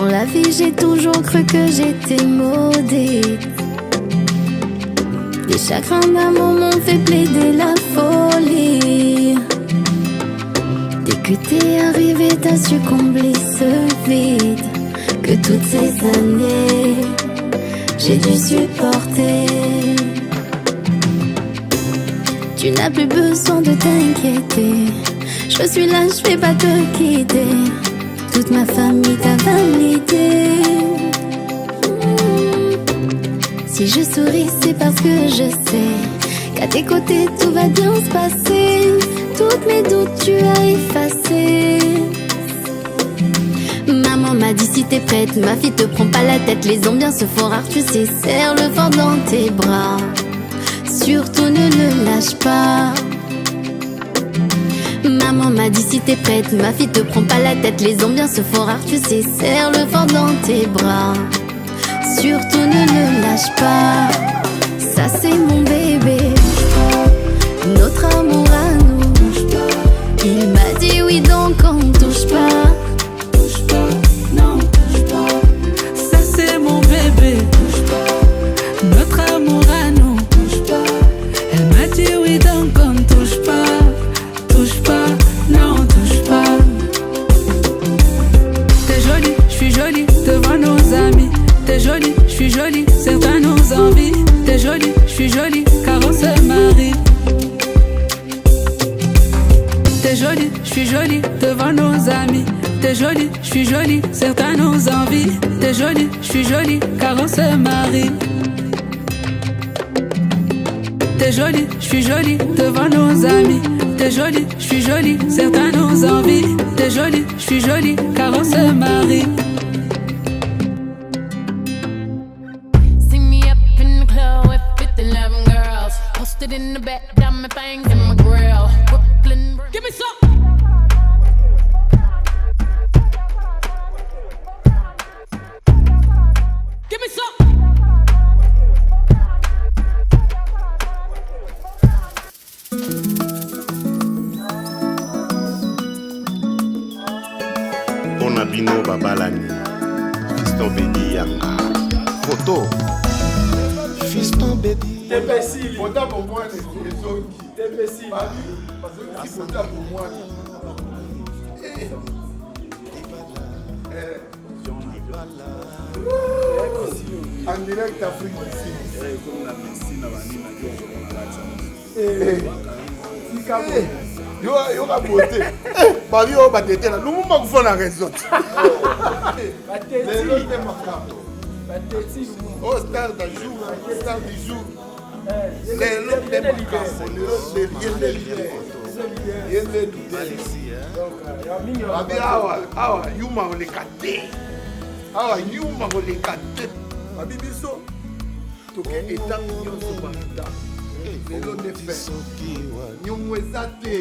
Dans la vie j'ai toujours cru que j'étais maudite. Les chagrins d'amour m'ont fait plaider la folie. Dès que t'es arrivé, t'as su combler ce vide que toutes ces années j'ai dû supporter. Tu n'as plus besoin de t'inquiéter. Je suis là, je vais pas te quitter. Toute ma famille t'a validé. Si je souris, c'est parce que je sais qu'à tes côtés tout va bien se passer. Toutes mes doutes tu as effacé. Maman m'a dit si t'es prête, ma fille te prends pas la tête. Les ambiances se font rares, tu sais, serre le vent dans tes bras. Surtout ne le lâche pas. Maman m'a dit si t'es prête, ma fille te prends pas la tête. Les ambiances se font rares, tu sais, serre le vent dans tes bras. Surtout ne le lâche pas. Ça c'est mon bébé, notre amour à nous. Il m'a dit oui donc on touche pas. Touche pas, non touche pas. Ça c'est mon bébé, touche pas. Notre amour à nous. Touche pas. Elle m'a dit oui donc on touche pas. Touche pas, non touche pas. T'es jolie, je suis jolie devant nos amis. T'es jolie, je suis jolie, certains nous envient. T'es jolie, je suis jolie, car on se marie. T'es jolie, je suis jolie devant nos amis. T'es jolie, je suis jolie, certains nous envient. T'es jolie, je suis jolie, car on se marie. T'es jolie, je suis jolie devant nos amis. T'es jolie, je suis jolie, certains nous envient. T'es jolie, je suis jolie, car on se marie. In the back, got my fangs in my grill. Brooklyn, give me some. Give me some. Onabino Babalani, Fiston Bédi Yanga. Photo, Fiston Bédi. TPC, vota pour moi les autres. TPC, parce que si vota pour moi. En direct d'Afrique du Sud. Yo va voter. Babi o batete là. Nous m'ont fait la raison. Les autres est macabre. Oh, star du jour, star du jour. Les lots de macabre, les lots de liens. Babi awa, yuma on les kate. Awa, yuma on les kate. Babi biso, toke etat mignon so barita. Les lots de fer. Nyongo ezate.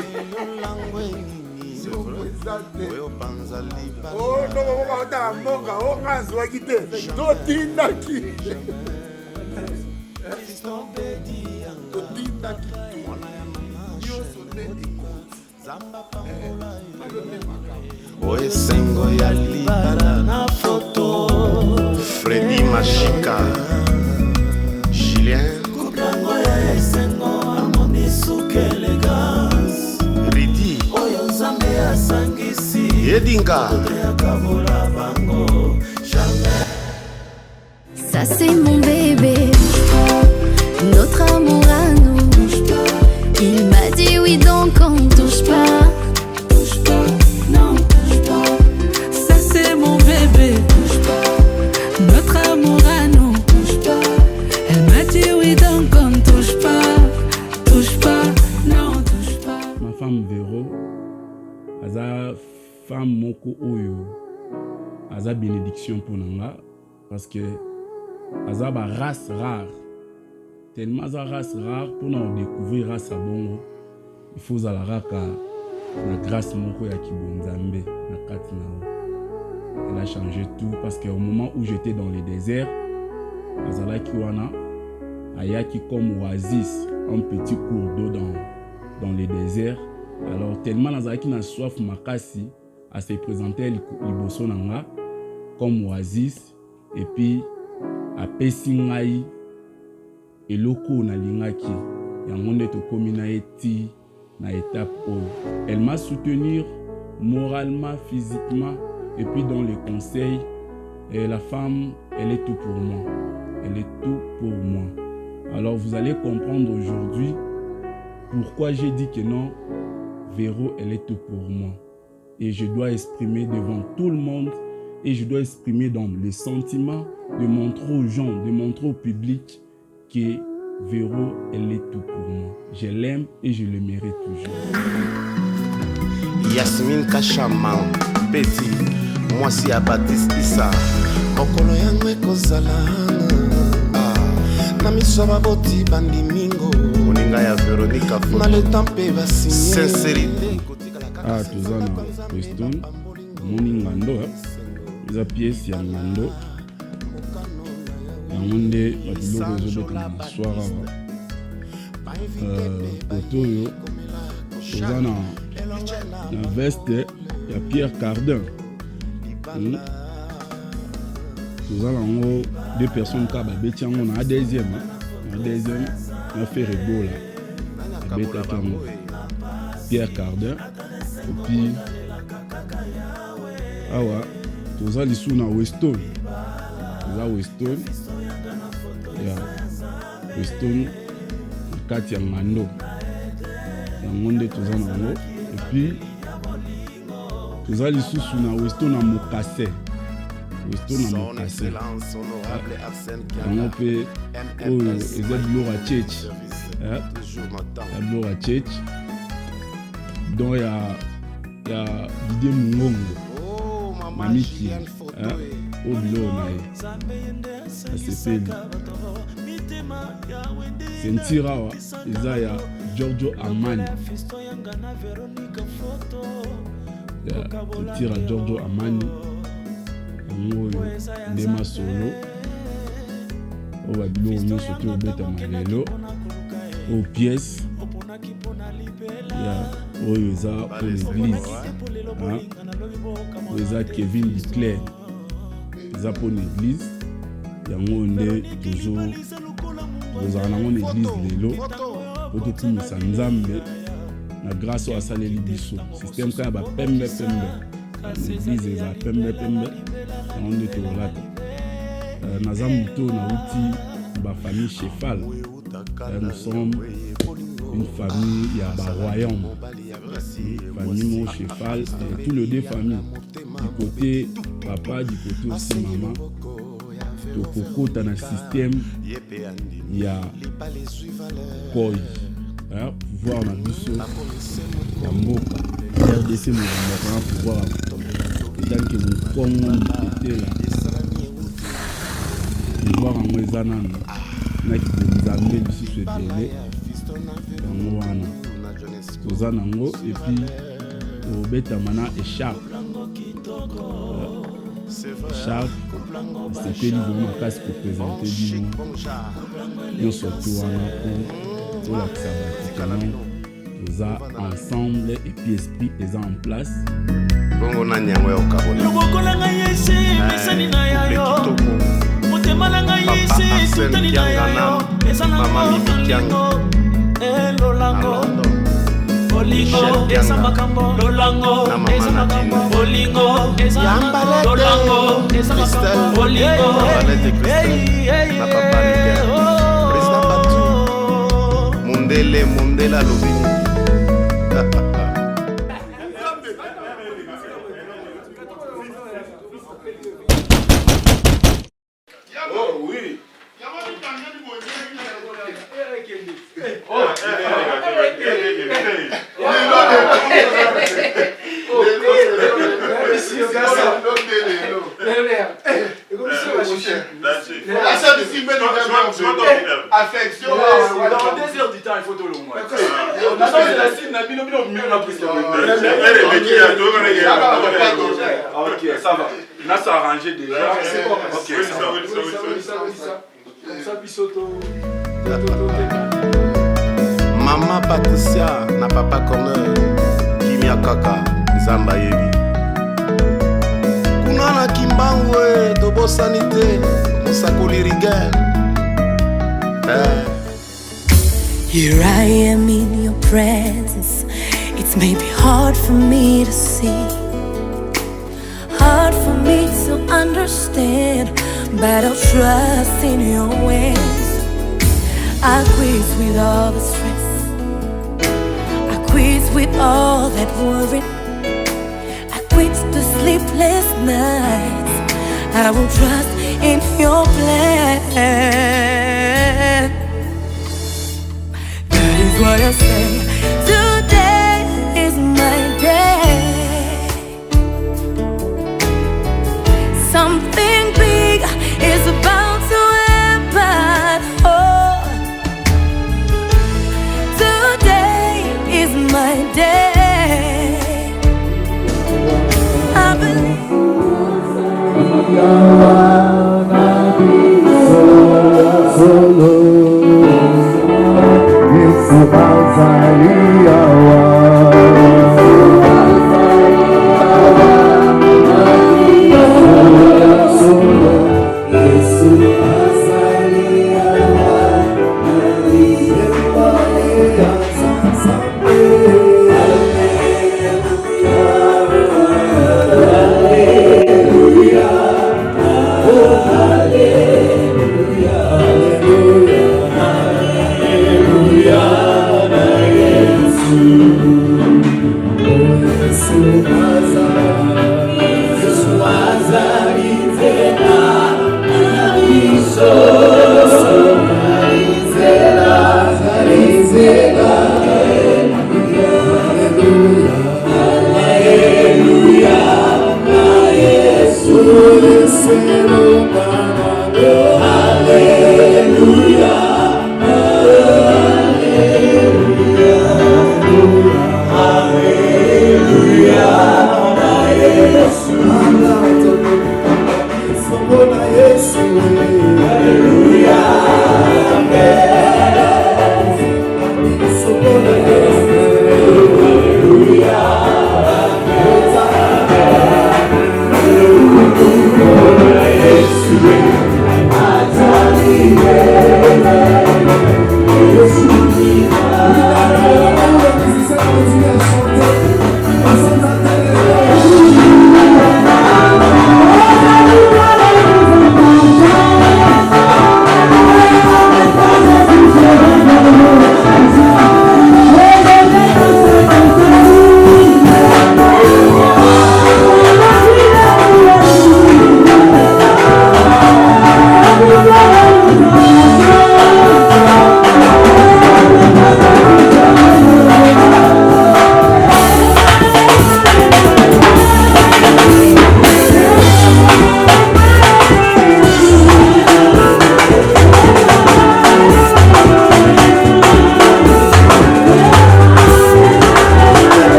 Oh, non, on va dans la moka, on va se voir quitter. Totindaki. Totindaki. Oesengo ya libala na photo. Freddy Machika. Julien. Kuklango ya esengo amoni suke elegance. Ridi. Oyo nzambe asangisi. Yedinka. Ça c'est mon bébé, notre amour à nous. Il m'a dit oui donc on touche pas. Touche pas, non touche pas. Ça c'est mon bébé, touche pas. Notre amour à nous. Touche pas. Elle m'a dit oui donc on touche pas. Touche pas, non touche pas. Ma femme Véro, aza femme moko oyo, aza bénédiction pour nanga parce que aza ba race rare. Tellement aza race rare pour nous découvrir race à bongo. Il faut la raka na grâce moko ya kibonzambe na kati na. Elle a changé tout parce qu'au moment où j'étais dans les déserts, azala kiwana ayaki comme oasis, un petit cours d'eau dans les déserts. Alors tellement nazalaki na soif makasi à se présenter liboso nanga comme Oasis et puis apesi ngai eloko nalingaki yango nde tokomi na eti na étape oyo. Elle m'a soutenu moralement, physiquement et puis dans les conseils. Et la femme, elle est tout pour moi. Elle est tout pour moi. Alors vous allez comprendre aujourd'hui pourquoi j'ai dit que non, Véro, elle est tout pour moi. Et je dois exprimer devant tout le monde et je dois exprimer dans les sentiments, de montrer aux gens, de montrer au public que Véro, elle est tout pour moi. Je l'aime et je le mérite toujours. Yasmine Kachama, Betty, moi si à Baptiste Issa, okolo yango ekozala na miso baboti bandimingo oninga ya Veronica na le tempe basigné sincérité. Ah, tozana Weston, moni ngando, eza pièce ya ngando. Yango nde babiloko ezobeta na soir awa. Poto oyo toza na veste ya Pierre Cardin. Toza nango deux personnes ka babeti yango na deuxième na fait rigola babetaki yango Pierre Cardin. Et puis awa toza lisu na Weston, toza Weston ya Weston kati ya ngando yango nde toza nango. Et puis toza lisusu na Weston na Mokase, Weston na Mokase yango mpe oyo eza biloko ya church, ya biloko ya church donc ya Didier Mungongo mamiki oyo biloko na ye asepeli. Sentira awa eza ya Giorgio Armani, sentira Giorgio Armani yango oyo nde masolo oyo babiloko nyonso te obetama lelo oyo pièce oyo eza pour l'église, oyo eza Kevin Duclair eza pour l'église yango nde tozala nango na église lelo po tokumisa Nzambe na grâce oyo asaleli biso système kaka bapembe l'église eza pembe yango nde tolata. Naza moto nauti bafamille Chefal, nous sommes une famille ya baroyaume, famille mon Chefal et tous les deux familles du côté papa, du côté aussi maman. Tokokota na système ya koi pouvoir na biso ya mboka RDC mobimaka na pouvoir etanke mokongo miketela pouvoir yango eza nano na Nzambe lisusu ebele yango wana toza nango. Epuis obetama na écharpe sepeli bongo makasi kopresente bino nyonso tu wana po tolakisa bato kana toza ensemble epuis esprit eza en place bongo na nyango ya okabona loboko na ngai esi misani na yayo motema na ngai esi tutani na yayo eza na molingo elolango Olingo, esa makambo, Lolango, esa makambo, Olingo, esa makambo, Lolango, esa makambo, Olingo, Mundela Lubini. Oh oui. Affection. Dans 2 heures du temps, il faut tout le monde. Ok, ça va. Là, ça a arrangé déjà. Ok, ça va. Maman Patricia na papa Corner Kimia Kaka Zamba Yebi Kuna na Kimba awe tobosani te mosakoli Rigel. Here I am in your presence. It may be hard for me to see, hard for me to understand, but I'll trust in your ways. I quit with all the stress, I quit with all that worry, I quit the sleepless nights. I will trust in your plan. That is what I say. Today is my day. Something big is about to happen. Oh, today is my day. I believe.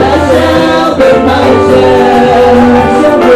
La chair de ma chair.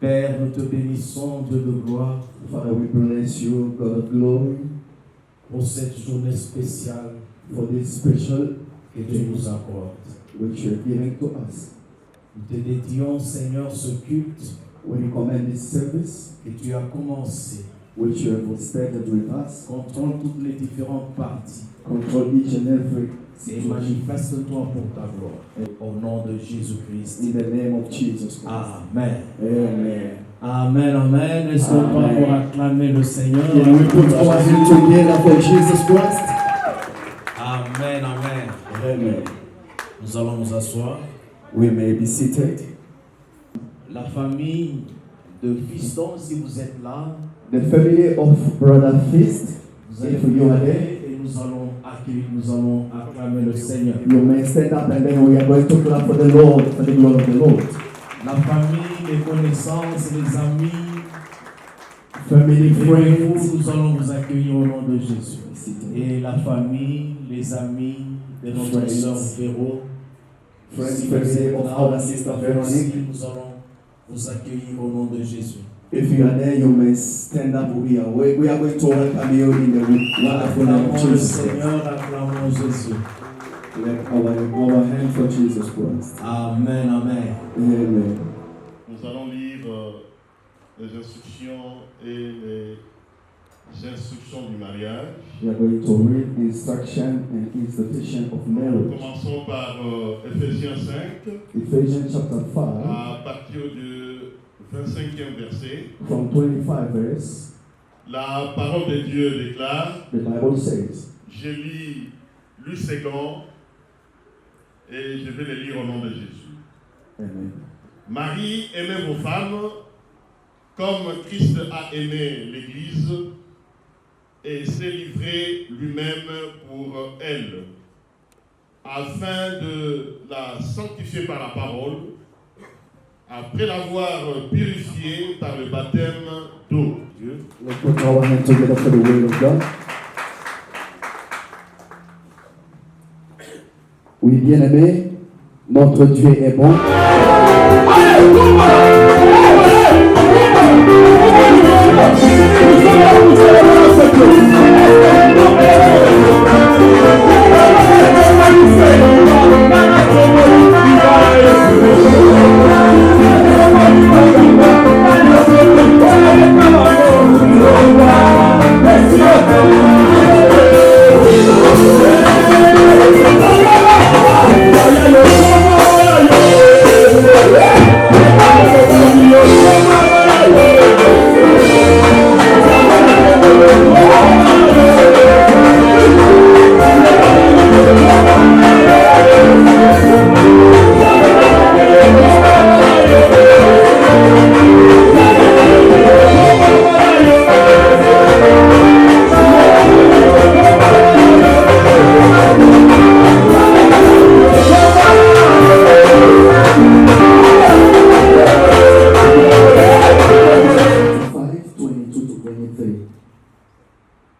Père, nous te bénissons, Dieu de gloire. Father, we bless you, God of glory, pour cette journée spéciale for this special que tu nous accordes. which you are giving to us. Nous te dédions, Seigneur, ce culte We recommend this service, que tu as commencé. which you have started with us. Contrôle toutes les différentes parties Control each and every et situation. manifeste-toi pour ta gloire. Au nom de Jésus-Christ. In the name of Jesus Christ. Amen. Amen. Amen, amen. Est-ce qu'on peut Amen. encore acclamer le Seigneur? Can we put our hands together for Jesus Christ? Amen, amen. Amen. Nous allons nous asseoir. We may be seated. La famille de Fiston, si vous êtes là, The family of Brother Fist, vous allez if you are there, prier et nous allons accueillir, nous allons acclamer le Seigneur. you may stand up and then we are going to clap for the Lord, for the glory of the Lord. La famille, les connaissances, les amis, Family, les friends, vous, nous allons vous accueillir au nom de Jésus. Et la famille, les amis de notre Friends. sœur Véro, friends, si vous family êtes of là, our sister Veronique. nous allons vous accueillir au nom de Jésus. If you are there, you may stand up. We are going to welcome you in the wonderful name of Acclamons le Jesus. Seigneur, acclamons Jésus. Let our hand for Jesus Christ. Amen, amen. Amen. Nous allons lire les instructions et les instructions du mariage. We are going to read the instruction and institution of Nous marriage. commençons par Ephésiens 5, Ephesians chapter 5, à partir du 25e verset. from 25 verse, La parole de Dieu déclare, the Bible says, je lis Luc Ségon et je vais le lire au nom de Jésus. Amen. Marie, aimez vos femmes comme Christ a aimé l'Église et s'est livré lui-même pour elle, afin de la sanctifier par la parole, après l'avoir purifiée par le baptême d'eau. Let's put our hands together for the word of God. Oui, bien-aimés, notre Dieu est bon.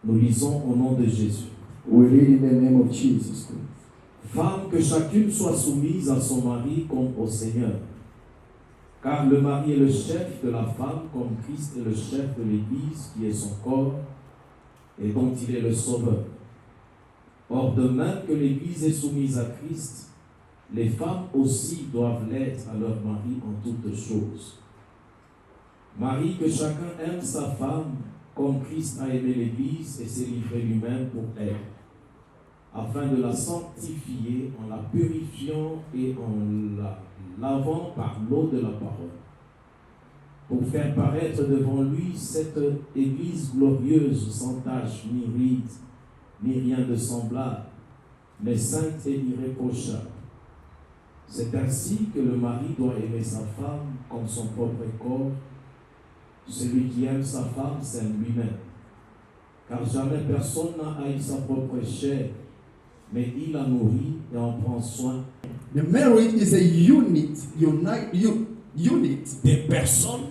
Nous lisons au nom de Jésus. We read in the name of Jesus Christ. Femme, que chacune soit soumise à son mari comme au Seigneur. Car le mari est le chef de la femme, comme Christ est le chef de l'Église, qui est son corps, et dont il est le sauveur. Or, de même que l'Église est soumise à Christ, les femmes aussi doivent l'être à leur mari en toutes choses. Mari, que chacun aime sa femme, comme Christ a aimé l'Église et s'est livré lui-même pour elle, afin de la sanctifier en la purifiant et en la lavant par l'eau de la parole, pour faire paraître devant lui cette Église glorieuse, sans tache, ni ride, ni rien de semblable, mais sainte et irréprochable. C'est ainsi que le mari doit aimer sa femme comme son propre corps. Celui qui aime sa femme s'aime lui-même. Car jamais personne n'a haï sa propre chair, mais il la nourrit et en prend soin. The marriage is a unit Des personnes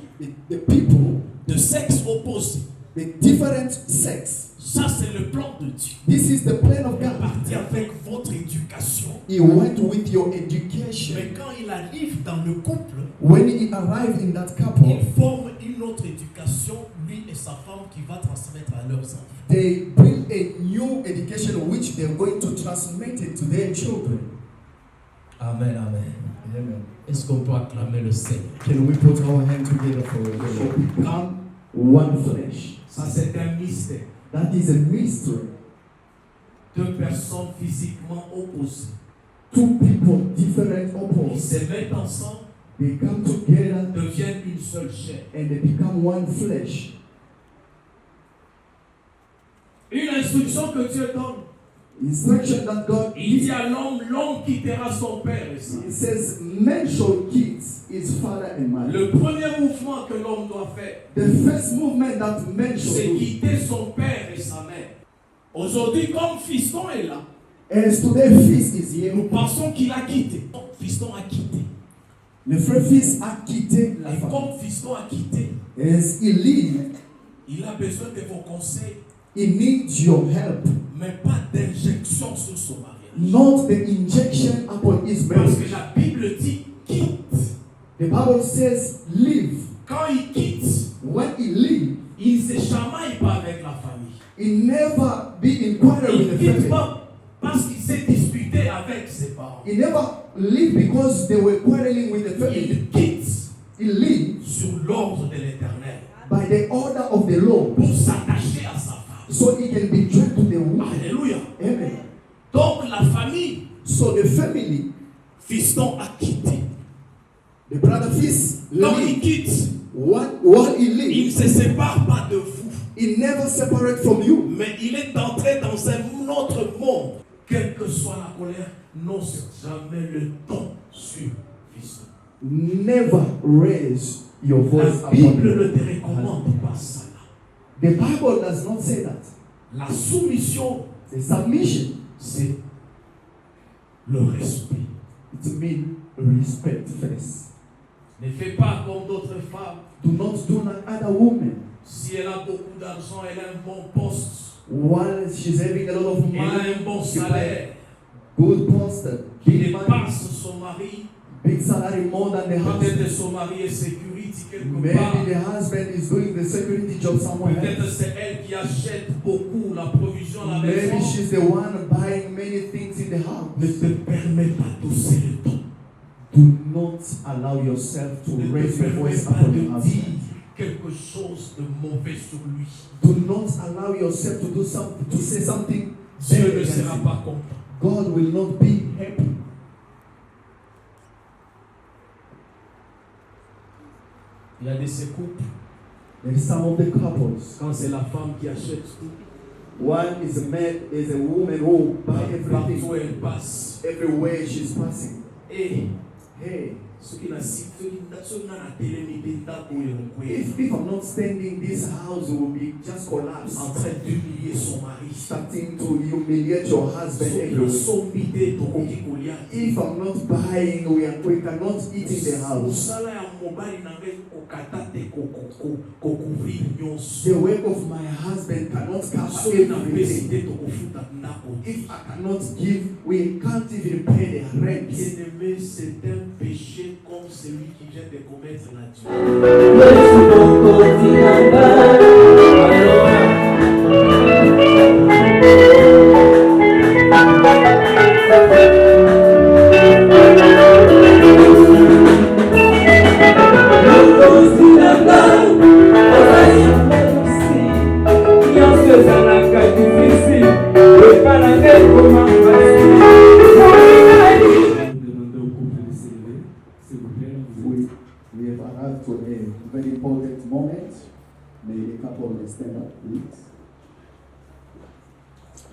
the people, de sexe opposé the different sex Ça, c'est le plan de Dieu. This is the plan of God. Parti avec votre éducation. He went with your education. Mais quand il arrive dans le couple, when he arrived in that couple, il forme une autre éducation, lui et sa femme, qui va transmettre à leurs enfants. They bring a new education which they're going to transmit it to their children. Amen, amen. Amen. Est-ce qu'on peut acclamer le Seigneur? Can we put our hands together for the Lord? Become one flesh. Ça, c'est un mystère. That is a mystery. Deux personnes physiquement opposées. Two people different Ils opposed. se mettent ensemble, They come together deviennent une seule chair. and they become one flesh. Une instruction que Dieu donne. Instruction that God Il dit à l'homme, l'homme quittera son père et sa mère. It says man shall kiss his father and mother. Le premier mouvement que l'homme doit faire, The first movement that man shall c'est do quitter son père et sa mère. Aujourd'hui, comme Fiston est là, as today fist is here. nous pensons qu'il a quitté. Fiston a quitté. Le frère fils a quitté la Et femme. comme Fiston a quitté, As he leave, il a besoin de vos conseils, he needs your help. mais pas d'injection sur son mariage. Not the injection upon his Parce marriage. que la Bible dit quitte. The Bible says leave. Quand il quitte, When he leave, il ne se chamaille pas avec la famille. he never be in quarrel Il with ne the quitte family. pas parce qu'il s'est disputé avec ses parents. He never leave because they were quarreling with the family. Il quitte He leave sur l'ordre de l'Éternel by the order of the Lord, pour s'attacher à sa femme. so he can be joined to the woman. Alléluia. Amen. Donc la famille, So the family, Fiston a quitté. the brother fist Quand il leave. quitte, While he il ne leave, se sépare pas de vous, he never separate from you. mais il est entré dans un autre monde. Quelle que soit la colère, n'ose jamais le ton sur Fiston. Never raise your voice La upon Bible him. ne te recommande pas ça. The Bible does not say that. La soumission, The submission, c'est le respect. it means respect first. Ne fais pas comme d'autres femmes. Do not do like other women. Si elle a beaucoup d'argent, elle a un bon poste, While she's having a lot of elle a money, un bon she salaire, buy good poster, qui big money, dépasse son mari. big salary more than the Peut-être husband. son mari est sécurité quelque part. Maybe the husband is doing the security job somewhere Peut-être else. c'est elle qui achète beaucoup la provision à la Maybe maison. she's the one buying many things in the house. Ne te permets pas d'hausser le ton. Do not allow yourself to Ne raise te your permets voice pas upon de your dire husband. quelque chose de mauvais sur lui. Do not allow yourself to do something, to say something Dieu bad ne against sera him. pas content. God will not be happy. Il y a de ces couples, There is some of the couples. quand c'est la femme qui achète tout, One is a man, is a woman who buy partout everything où elle passe. everywhere she's passing. Et Hey, soki na telemi mpe ndako oyo if I'm not standing, this house will be just collapse. en train d'humilier son mari. Starting to humiliate your husband Soki everywhere. nasombi te tokoki kolia te. If I'm not buying, we cannot eat in the house. mosala ya mobali na ngai kokata te kocouvrir nyonso. The work of my husband cannot cover Soki napesi everything. te tokofuta ndako te. If I cannot give, we can't even pay the rent. Bien-aimé, c'est un péché comme celui qui vient de commettre la Dieu. We have arrived to a very important moment. May the couple stand up, please.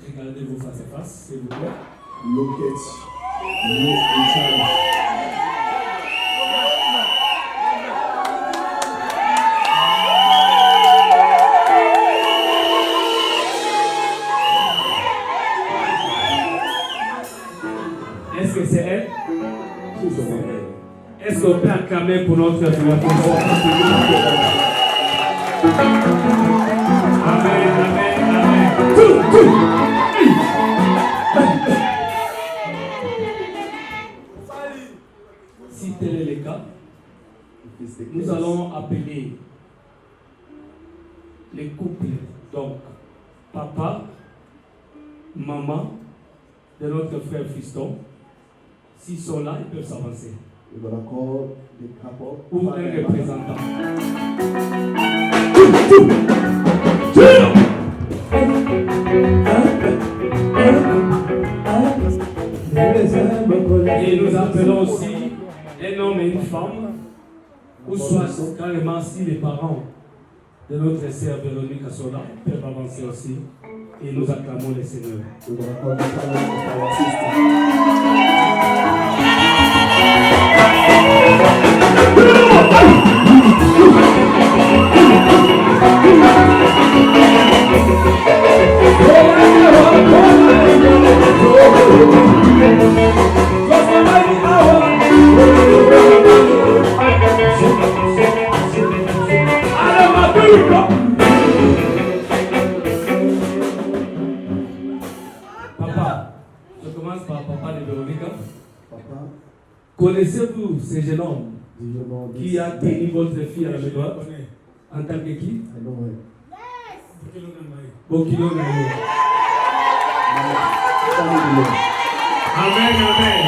Regardez-vous face à face, s'il vous plaît. Look each other. Est-ce que c'est elle? Est-ce qu'on peut acclamer pour notre fiancée? Amen, amen, amen. Si tel est le cas, nous allons appeler les couples, donc papa, maman de notre frère Fiston. S'ils sont là, ils peuvent s'avancer. Ou un représentant. Et nous appelons aussi un homme et une femme, ou soit carrément si les parents de notre sœur Véronique sont là, ils peuvent avancer aussi. Et nous acclamons le Seigneur. Papa, je commence par papa de Véronique. Connaissez-vous ce jeune homme qui a tenu votre fille à la maison en tant que qui? Bokilo Nayo. Amen, amen.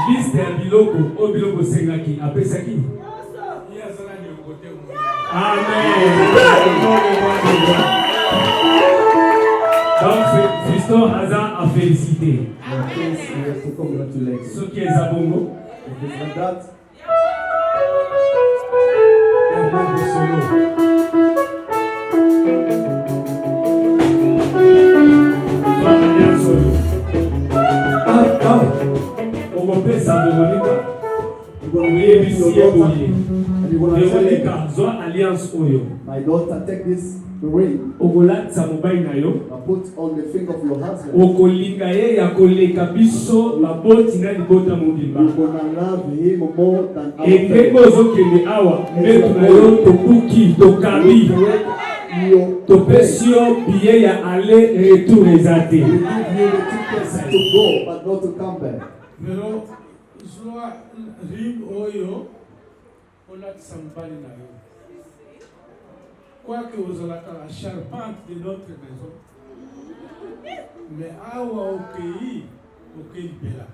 Liste ya biloko, o biloko sengaki, apesaki. Amen. Donc, Fiston Haza a félicité. Ce qui est Zabongo. Un bon solo. My daughter, take this ring. Put on the finger of your husband. You're gonna love him more than our to go, but not to come back. Quoique vous allez la charpente de notre maison, mais awa okei bela.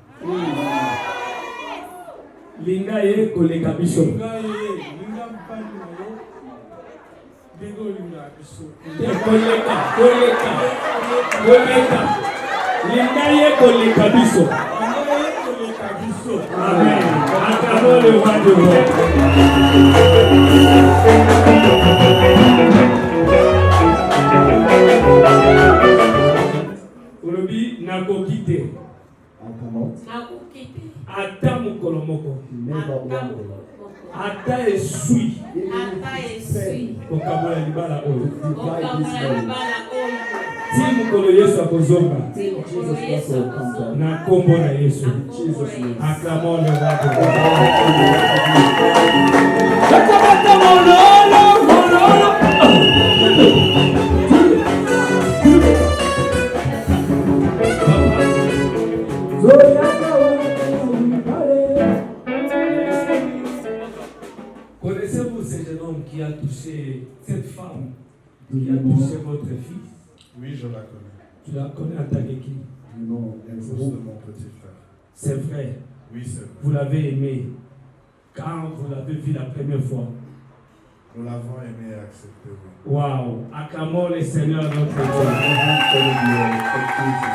Linga ye koleka biso. Linga mpani na yo. Bingo linga biso. Koleka. Linga ye koleka biso. Amen. Acclamons le roi de roi. Olobi nakokite. Ata mokolo moko. Ata esui. Okabola libala oyo. Ti mokolo Yesu akozonga. Na kombo na Yesu. Acclamons le roi de roi. Connaissez-vous ce jeune homme qui a touché cette femme, qui a touché votre fils? Oui, je la connais. Tu la connais en tant que qui? Non, elle est de mon petit frère. C'est vrai. Oui, c'est vrai. Vous l'avez aimé quand vous l'avez vu la première fois. Nous l'avons aimé et accepté. Waouh! Acclamons le Seigneur notre Dieu.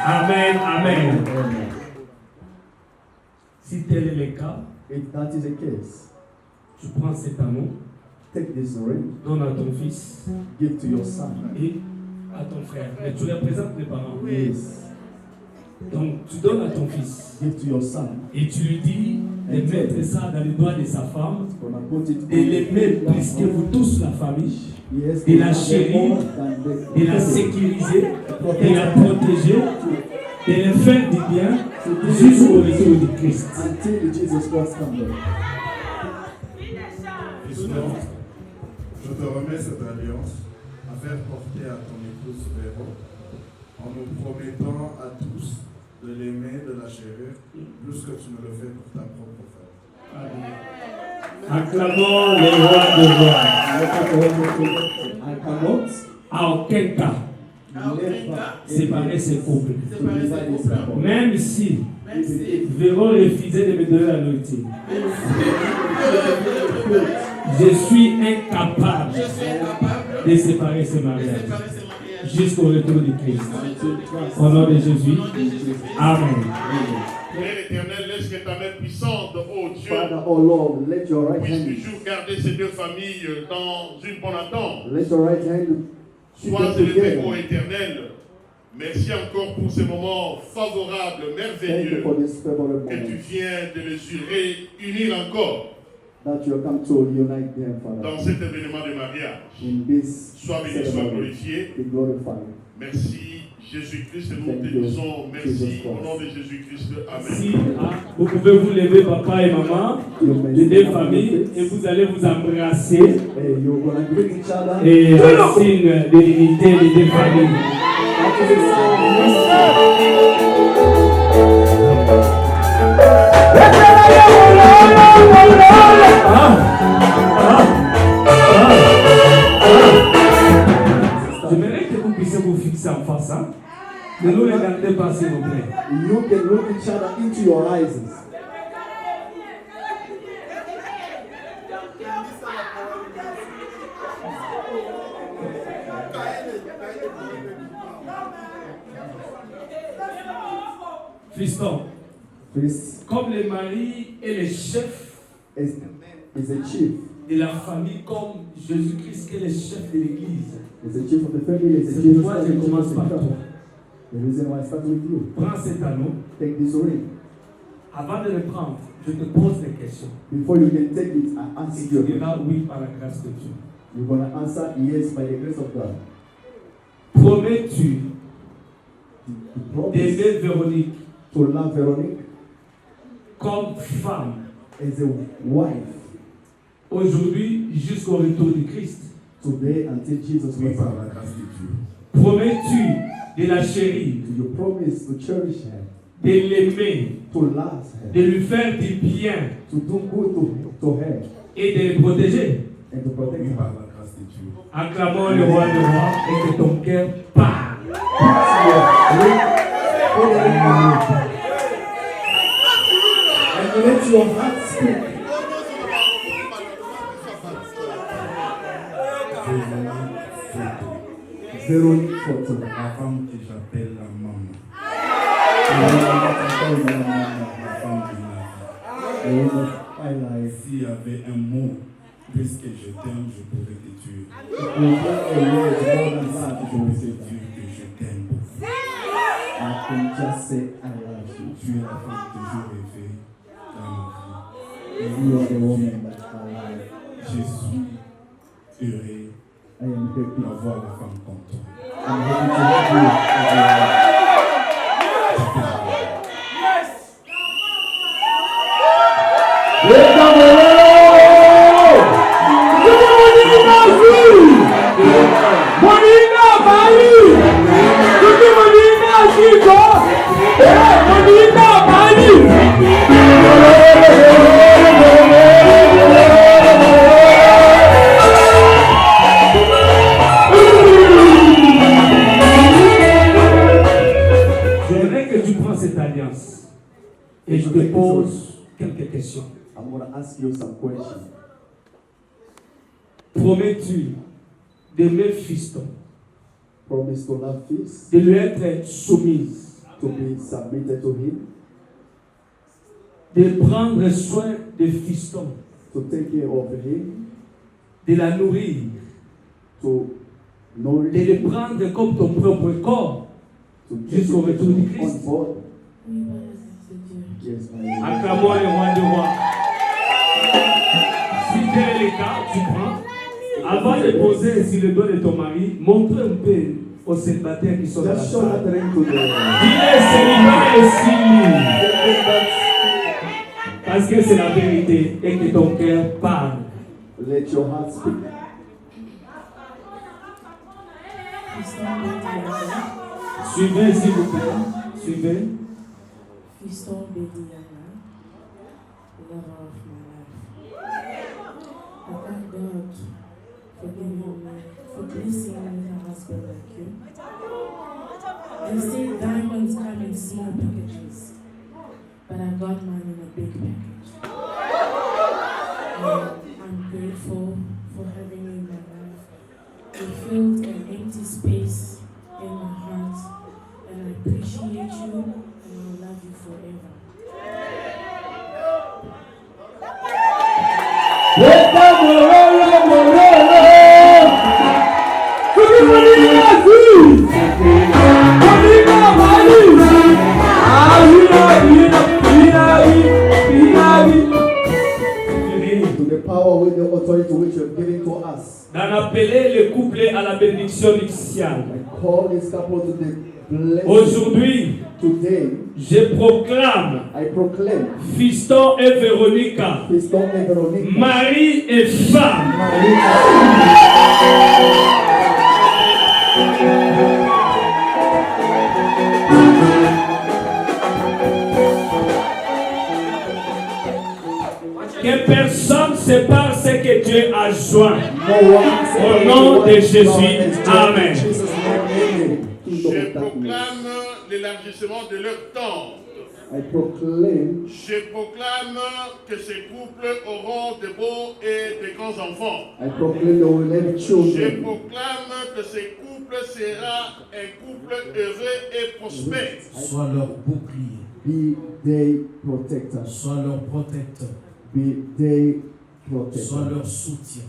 Amen, amen. Si tel est le cas, if that is the case, tu prends cet amour, take this ring, donne à ton fils, give to your son, et à ton frère. Mais tu les présentes les parents. Yes. Donc tu donnes à ton fils, give to your son, et tu lui dis de mettre ça dans les doigts de sa femme, de l'aimer plus que vous tous la famille, de la chérir, de la sécuriser, de la protéger, de le faire du bien jusqu'au retour de Christ. Until Jesus Christ comes back. Je te remets cette alliance à faire porter à ton époux tous Véro, en nous promettant à tous de l'aimer, de la chérir, plus que tu ne le fais pour ta propre femme. Acclamons les rois de rois. À aucun cas, séparer ces couples. Même si Véro refusait de me donner la nourriture, je suis incapable de séparer ces mariages jusqu'au retour de Christ. Au nom de Jésus. Amen. Père éternel, laisse que ta main puissante, oh Dieu, Father, oh Lord, let your right puisse hand, toujours garder ces deux familles dans une bonne attente. let your right hand Sois élevé, ô éternel. Merci encore pour ce moment favorable, merveilleux, que tu viens de les unir encore that you come to unite them, Father. dans cet événement de mariage. In this Sois béni, sois glorifié. be glorified. Merci Jésus-Christ, nous te disons merci au nom de Jésus-Christ. Si, Amen. vous pouvez vous lever, papa et maman, les deux familles, et vous allez vous embrasser. Et un signe de l'unité des deux familles. J'aimerais que vous puissiez vous fixer en face. Hein? Ne nous regardez pas, s'il vous plaît. You can look each other into your eyes. Fiston, comme les maris et les chefs is a chief. de la famille, comme Jésus-Christ qui est le chef de l'église. Is a chief of the family. Is a C'est chief pourquoi of je the commence par toi. The reason why I start with you. Prends cet anneau. Take this ring. Avant de le prendre, je te pose des questions. Before you can take it, I ask Et tu you. diras oui par la grâce de Dieu. You're going to answer yes by the grace of God. Promets-tu Promise d'aimer Véronique to love Veronique comme femme as a wife aujourd'hui jusqu'au retour de Christ? today until Jesus Oui, comes par back? la grâce de Dieu. Promets-tu de la chérir, Do you promise to cherish her, de l'aimer, to love her, de lui faire du bien to do good to her, et de le protéger? and to protect Oui, her? par la grâce de Dieu. Acclamons le roi de roi et que ton cœur parle. And let your heart speak. Véronique Photo. La femme que j'appelle la maman. La S'il y avait un mot, puisque je t'aime, je pourrais te tuer. Je peux te dire que je t'aime beaucoup. I can just say I love you. Tu es la femme que je rêvais dans ma You are the woman that I love. vie. Je suis heureux I am happy. d'avoir la femme comme toi. I'm happy to have you as a wife. J'aimerais que tu prends cette alliance et je te pose quelques questions. I'm going to ask you some questions. Promets-tu d'aimer Fiston, Promise to love Fist, de lui être soumise, to be submitted to him, de prendre soin de Fiston, to take care of him, de la nourrir, to de nourish le him, prendre comme ton propre corps to take jusqu'au retour de him Christ? on board. Yes, my Lord. Acclamons le roi de roi. Si tel est le cas, tu prends. Avant de poser sur le dos de ton mari, montre un peu aux célibataires qui sont dans la Just show that salle. ring to the Dis-les célibat et si parce que c'est la vérité et que ton cœur parle. let your heart speak. Suivez, s'il vous plaît. Suivez. Fiston Bediana, lover of my life. I thank God for giving me, for blessing me with a husband like you. They say diamonds come in small packages, but I got mine in a big package. I'm grateful for having you in my life. You filled an empty space in my heart, and I appreciate you, and I'll love you forever. To the power with the authority which you have given to us. D'en appeler le couple à la bénédiction nuptiale. I call this couple to the blessing. Aujourd'hui, today, je proclame Fiston et Véronica, mari et femme. Que personne ne sépare ce que Dieu a joint. Au nom de Jésus. Amen. Je proclame l'élargissement de leur tente. Je proclame que ces couples auront de beaux et de grands enfants. Je proclame que ces couples sera un couple heureux et prospère. Sois leur bouclier. Be their protector. Sois leur protecteur. Be their protector. Sois leur soutien.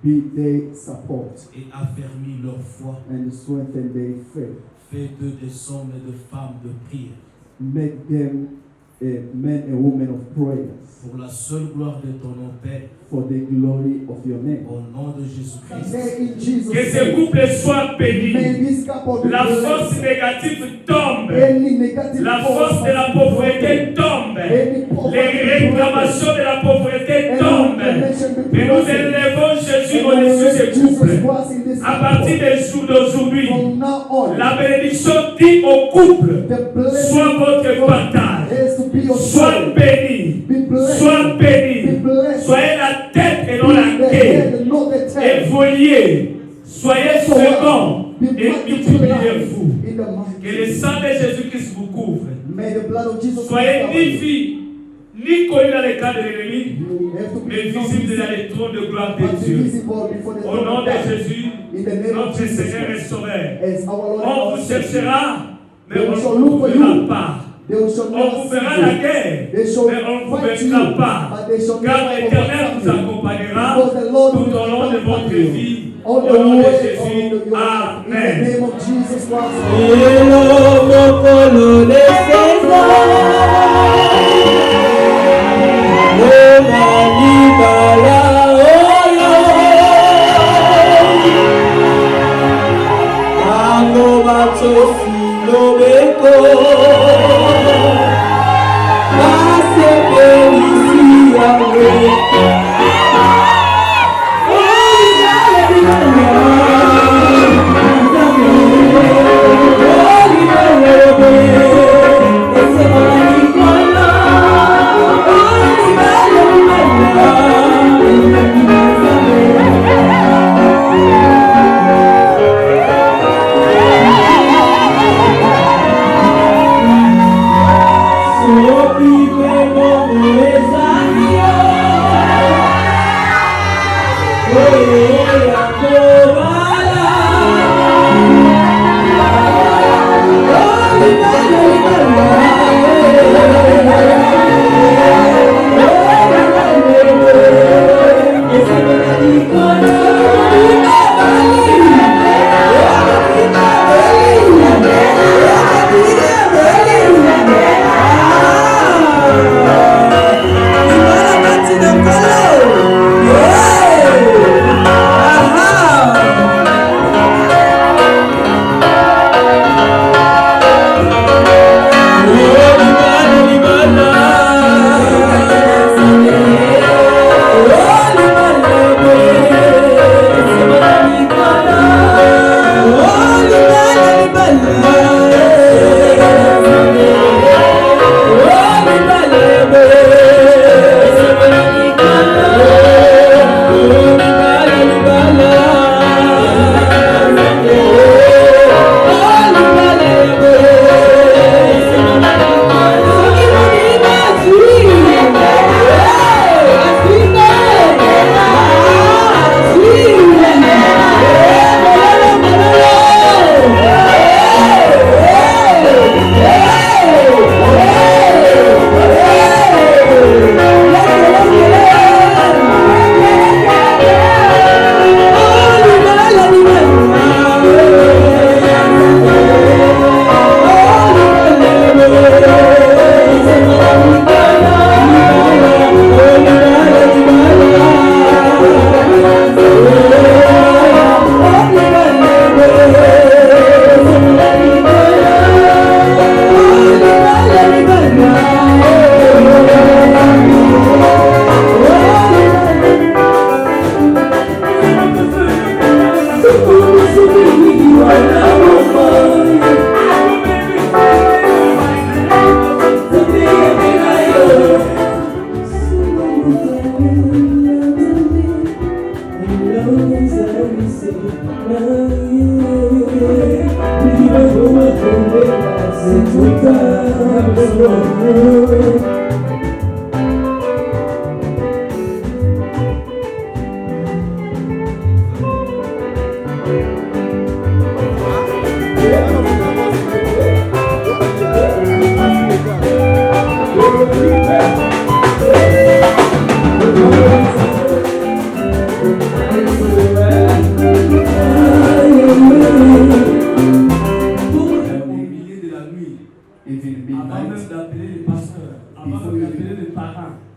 Be their support. Et affermis leur foi. And strengthen their faith. Fais d'eux des hommes et de femmes de prière. Make them men and women of prayers. Pour la seule gloire de ton nom, Père. For the glory of your name. Au nom de Jésus-Christ. Que ce couple soit béni. La force négative tombe. La force de la pauvreté tombe. Les réclamations de la pauvreté tombent. Mais nous élevons Jésus au-dessus de ce couple. À partir des jours d'aujourd'hui, la bénédiction dit au couple, soit votre partage, soit béni, soit béni, soyez la tête et non la queue, évoluez, soyez second et multipliez-vous. Que le sang de Jésus-Christ vous couvre. Soyez ni filles, ni connus dans les cas de l'ennemi, mais visibles dans les trônes de gloire de Dieu. Au nom de Jésus, notre Seigneur et Sauveur, on vous cherchera, mais on ne vous trouvera pas. On vous fera la guerre, mais on ne vous vaincra pas, car l'Éternel vous accompagnera tout au long de votre vie. Au nom de Jésus, Amen.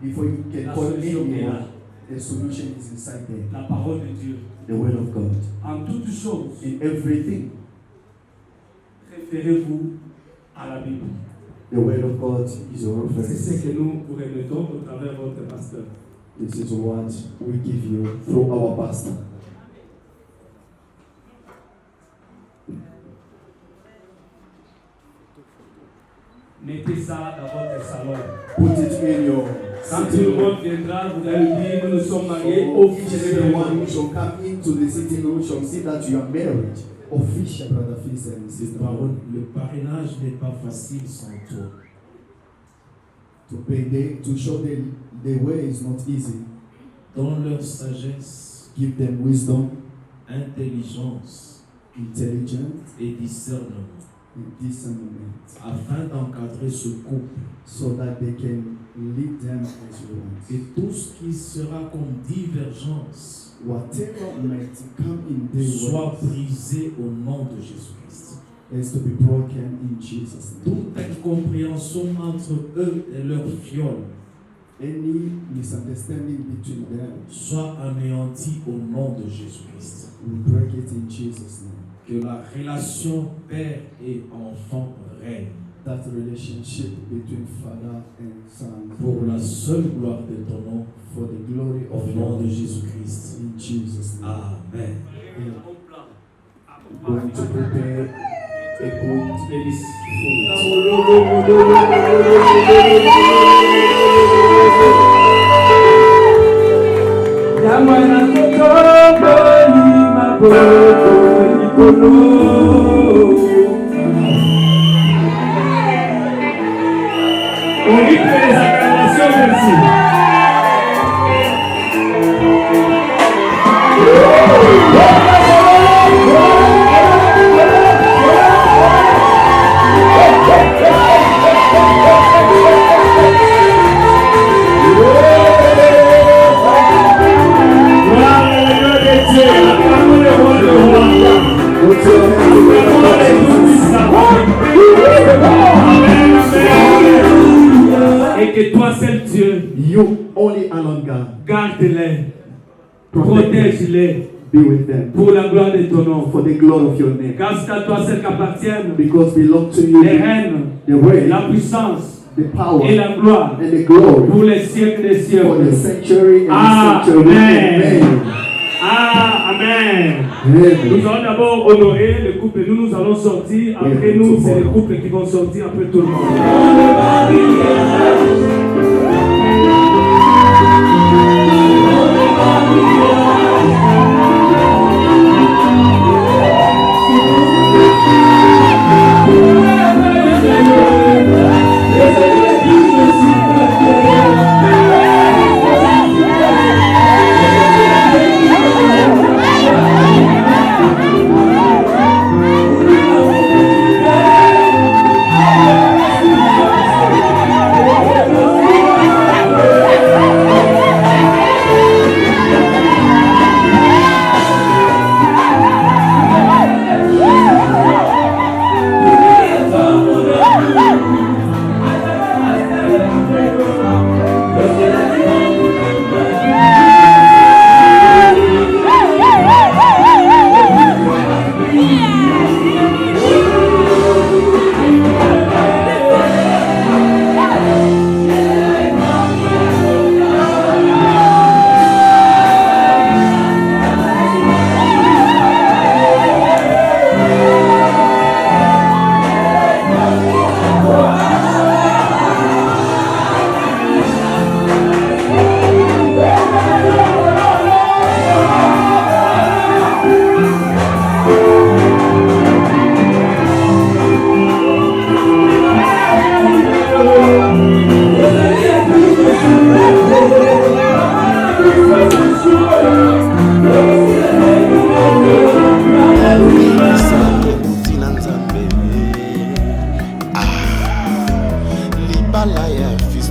Before you can call anyone, the solution is inside there. La parole de Dieu. The word of God. En toutes choses, in everything, référez-vous à la Bible. The word of God is your reference. C'est ce que nous vous remettons au travers de votre pasteur. This is what we give you through our pastor. Mettez ça dans votre salon. Put it in your. Quand tout le monde viendra, vous allez dire nous nous sommes mariés officiellement. Everyone shall come into the sitting room shall see that you are married. Official, brother, sister, and sister. Le parrainage n'est pas facile sans toi. To show the way is not easy. Dans leur sagesse, give them wisdom, intelligence, intelligence, et discernement. Afin d'encadrer ce couple, so that they can lead them as you want. Et tout ce qui sera comme divergence, whatever might come in their soit brisé au nom de Jésus-Christ. Is to be broken in Jesus' name. Toute incompréhension entre eux et leur fiole, any misunderstanding between them, soit anéanti au nom de Jésus-Christ. We break it in Jesus' name. Que la relation père et enfant règne. That relationship between father and son. Pour la seule gloire de ton nom. For the glory of au nom de Jésus-Christ. In Jesus' name. Amen. Going to prepare a good food. On dit que les acclamations, merci. Et que toi seul Dieu, you only alone God, garde-les, protège-les, be with them, pour la gloire de ton nom, for the glory of your name, car c'est à toi seul qu'appartiennent because belong to you les règnes, the way, la puissance, the power, et la gloire, and the glory, pour les siècles des siècles. For the century and the century. Amen. Ah, amen. Nous allons d'abord honorer le couple. Nous allons sortir. Après nous, c'est les couples qui vont sortir. Après tout le monde.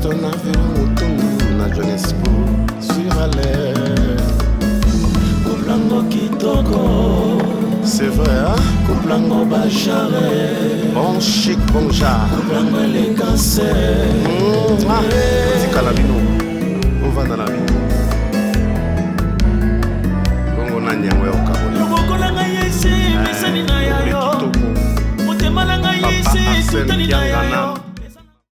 moto na velo motundu na Johannesburg sur l'air. Kuplango kitoko, c'est vrai hein? Kuplango bachare, bon chic bon jar, Kuplango élégance. Tika la bino, on va dans la bino.